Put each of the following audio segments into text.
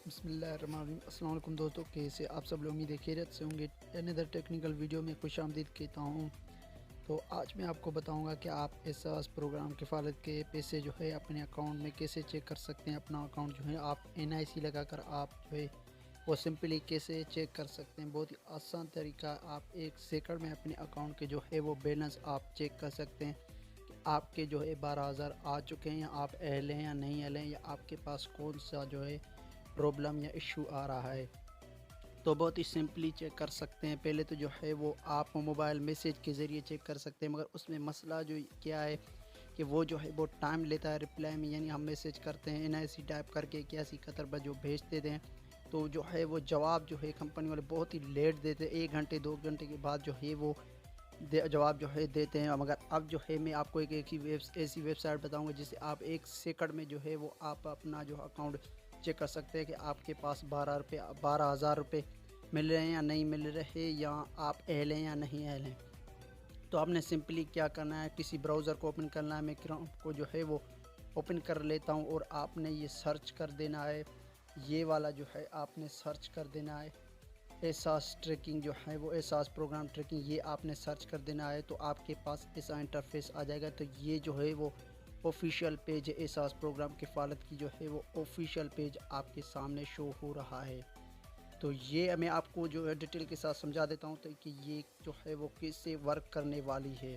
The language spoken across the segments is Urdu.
بسم اللہ الرحمن الرحیم۔ السلام علیکم دوستوں، کیسے آپ سب لوگ امید ہے خیریت سے ہوں گے۔ انیدر ٹیکنیکل ویڈیو میں خوش آمدید کہتا ہوں۔ تو آج میں آپ کو بتاؤں گا کہ آپ احساس پروگرام کفالت کے پیسے جو ہے اپنے اکاؤنٹ میں کیسے چیک کر سکتے ہیں۔ اپنا اکاؤنٹ جو ہے آپ NIC لگا کر آپ جو ہے وہ سمپلی کیسے چیک کر سکتے ہیں۔ بہت ہی آسان طریقہ، آپ 1 سیکنڈ میں اپنے اکاؤنٹ کے جو ہے وہ بیلنس آپ چیک کر سکتے ہیں کہ آپ کے جو ہے 12,000 آ چکے ہیں، یا آپ اہل ہیں یا نہیں اہل ہیں، یا آپ کے پاس کون سا جو ہے پرابلم یا ایشو آ رہا ہے۔ تو بہت ہی سمپلی چیک کر سکتے ہیں۔ پہلے تو جو ہے وہ آپ موبائل میسیج کے ذریعے چیک کر سکتے ہیں، مگر اس میں مسئلہ جو کیا ہے کہ وہ جو ہے بہت ٹائم لیتا ہے رپلائی میں، یعنی ہم میسیج کرتے ہیں NIC ٹائپ کر کے 81 پر جو بھیجتے ہیں، تو جو ہے وہ جواب جو ہے کمپنی والے بہت ہی لیٹ دیتے ہیں، 1 گھنٹے 2 گھنٹے کے بعد جو ہے وہ جواب جو ہے دیتے ہیں۔ مگر اب جو ہے میں آپ کو ایک ہی ایسی ویب سائٹ بتاؤں گا جس سے آپ 1 سیکنڈ میں جو ہے وہ آپ اپنا جو اکاؤنٹ چیک کر سکتے ہیں کہ آپ کے پاس 12,000 روپے مل رہے ہیں یا نہیں مل رہے، یا آپ اہل ہیں یا نہیں اہل ہیں۔ تو آپ نے سمپلی کیا کرنا ہے، کسی براؤزر کو اوپن کرنا ہے۔ میں کروم کو جو ہے وہ اوپن کر لیتا ہوں، اور آپ نے یہ سرچ کر دینا ہے، یہ والا جو ہے آپ نے سرچ کر دینا ہے احساس ٹریکنگ، جو ہے وہ احساس پروگرام ٹریکنگ، یہ آپ نے سرچ کر دینا ہے۔ تو آپ کے پاس ایسا انٹرفیس آ جائے گا۔ تو یہ جو ہے وہ آفیشیل پیج ہے، احساس پروگرام کفالت کی جو ہے وہ آفیشیل پیج آپ کے سامنے شو ہو رہا ہے۔ تو یہ میں آپ کو جو ہے ڈیٹیل کے ساتھ سمجھا دیتا ہوں تو کہ یہ جو ہے وہ کیسے ورک کرنے والی ہے۔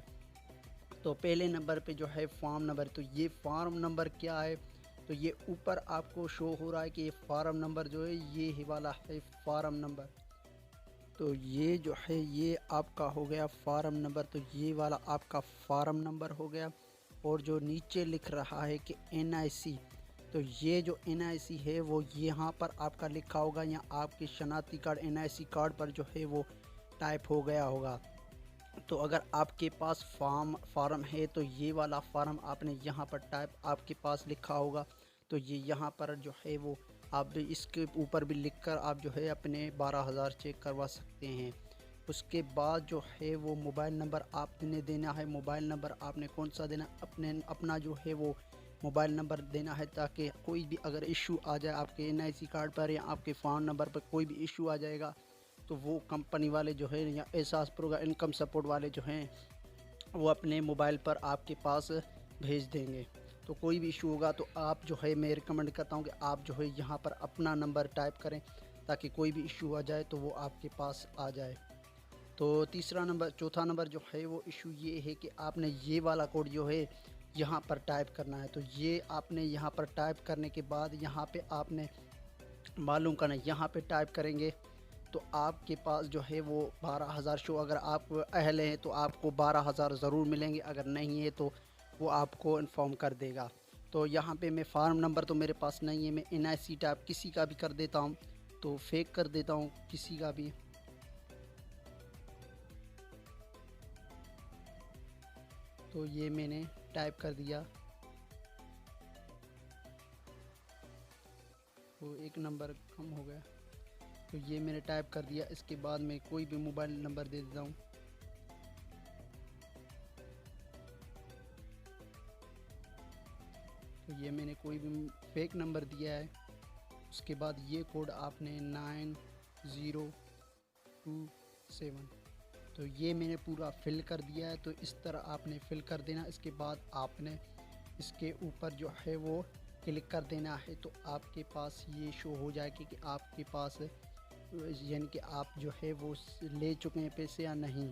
تو پہلے نمبر پہ جو ہے فارم نمبر، تو یہ فارم نمبر کیا ہے، تو یہ اوپر آپ کو شو ہو رہا ہے کہ یہ فارم نمبر جو ہے یہ والا ہے فارم نمبر۔ تو یہ جو ہے یہ آپ کا ہو گیا فارم نمبر، تو یہ والا آپ کا فارم نمبر ہو گیا۔ اور جو نیچے لکھ رہا ہے کہ NIC، تو یہ جو NIC ہے وہ یہاں پر آپ کا لکھا ہوگا، یا آپ کے شناختی کارڈ NIC کارڈ پر جو ہے وہ ٹائپ ہو گیا ہوگا۔ تو اگر آپ کے پاس فارم ہے تو یہ والا فارم آپ نے یہاں پر ٹائپ آپ کے پاس لکھا ہوگا، تو یہ یہاں پر جو ہے وہ آپ اس کے اوپر بھی لکھ کر آپ جو ہے اپنے 12,000 چیک کروا سکتے ہیں۔ اس کے بعد جو ہے وہ موبائل نمبر آپ نے دینا ہے۔ موبائل نمبر آپ نے کون سا دینا، اپنا جو ہے وہ موبائل نمبر دینا ہے، تاکہ کوئی بھی اگر ایشو آ جائے آپ کے NIC کارڈ پر یا آپ کے فون نمبر پر کوئی بھی ایشو آ جائے گا، تو وہ کمپنی والے جو ہے یا احساس پروگرام انکم سپورٹ والے جو ہیں وہ اپنے موبائل پر آپ کے پاس بھیج دیں گے۔ تو کوئی بھی ایشو ہوگا تو آپ جو ہے میں ریکمنڈ کرتا ہوں کہ آپ جو ہے یہاں پر اپنا نمبر ٹائپ کریں، تاکہ کوئی بھی ایشو آ جائے تو وہ آپ کے پاس آ جائے۔ تو چوتھا نمبر جو ہے وہ ایشو یہ ہے کہ آپ نے یہ والا کوڈ جو ہے یہاں پر ٹائپ کرنا ہے۔ تو یہ آپ نے یہاں پر ٹائپ کرنے کے بعد یہاں پہ آپ نے معلوم کرنا ہے، یہاں پہ ٹائپ کریں گے تو آپ کے پاس جو ہے وہ 12,000 شو، اگر آپ اہل ہیں تو آپ کو 12,000 ضرور ملیں گے، اگر نہیں ہے تو وہ آپ کو انفارم کر دے گا۔ تو یہاں پہ میں فارم نمبر تو میرے پاس نہیں ہے، میں NIC ٹائپ کسی کا بھی کر دیتا ہوں، تو فیک کر دیتا ہوں کسی کا بھی۔ تو یہ میں نے ٹائپ کر دیا، تو 1 نمبر کم ہو گیا۔ تو یہ میں نے ٹائپ کر دیا، اس کے بعد میں کوئی بھی موبائل نمبر دے دیتا ہوں۔ تو یہ میں نے کوئی بھی فیک نمبر دیا ہے۔ اس کے بعد یہ کوڈ آپ نے 9027، تو یہ میں نے پورا فل کر دیا ہے۔ تو اس طرح آپ نے فل کر دینا۔ اس کے بعد آپ نے اس کے اوپر جو ہے وہ کلک کر دینا ہے، تو آپ کے پاس یہ شو ہو جائے گی کہ آپ کے پاس یعنی کہ آپ جو ہے وہ لے چکے ہیں پیسے یا نہیں۔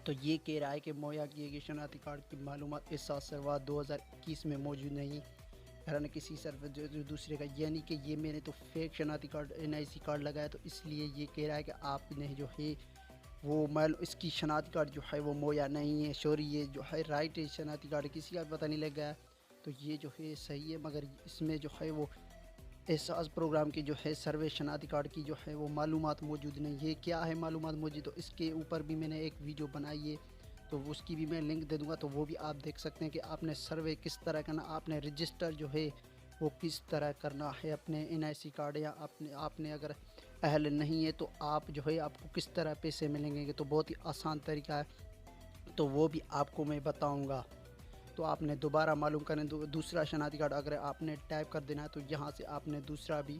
تو یہ کہہ رہا ہے کہ مہیا کیے گئے شناختی کارڈ کی معلومات احساس سروات 2021 میں موجود نہیں، نہ کسی سرور جو دوسرے کا، یعنی کہ یہ میں نے تو فیک شناختی کارڈ NIC کارڈ لگایا، تو اس لیے یہ کہہ رہا ہے کہ آپ نے جو ہے وہ اس کی شناختی کارڈ جو ہے وہ مہیا نہیں ہے۔ سوری، یہ جو ہے رائٹ ہے، شناختی کارڈ کسی کا پتہ نہیں لگ گیا، تو یہ جو ہے صحیح ہے، مگر اس میں جو ہے وہ احساس پروگرام کی جو ہے سروے شناختی کارڈ کی جو ہے وہ معلومات موجود نہیں۔ یہ کیا ہے معلومات موجود، تو اس کے اوپر بھی میں نے ایک ویڈیو بنائی ہے، تو اس کی بھی میں لنک دے دوں گا، تو وہ بھی آپ دیکھ سکتے ہیں کہ آپ نے سروے کس طرح کرنا، آپ نے رجسٹر جو ہے وہ کس طرح کرنا ہے اپنے NIC کارڈ، یا آپ نے اگر اہل نہیں ہے تو آپ جو ہے آپ کو کس طرح پیسے ملیں گے۔ تو بہت ہی آسان طریقہ ہے، تو وہ بھی آپ کو میں بتاؤں گا۔ تو آپ نے دوبارہ معلوم کریں، دوسرا شناختی کارڈ اگر آپ نے ٹائپ کر دینا ہے، تو یہاں سے آپ نے دوسرا بھی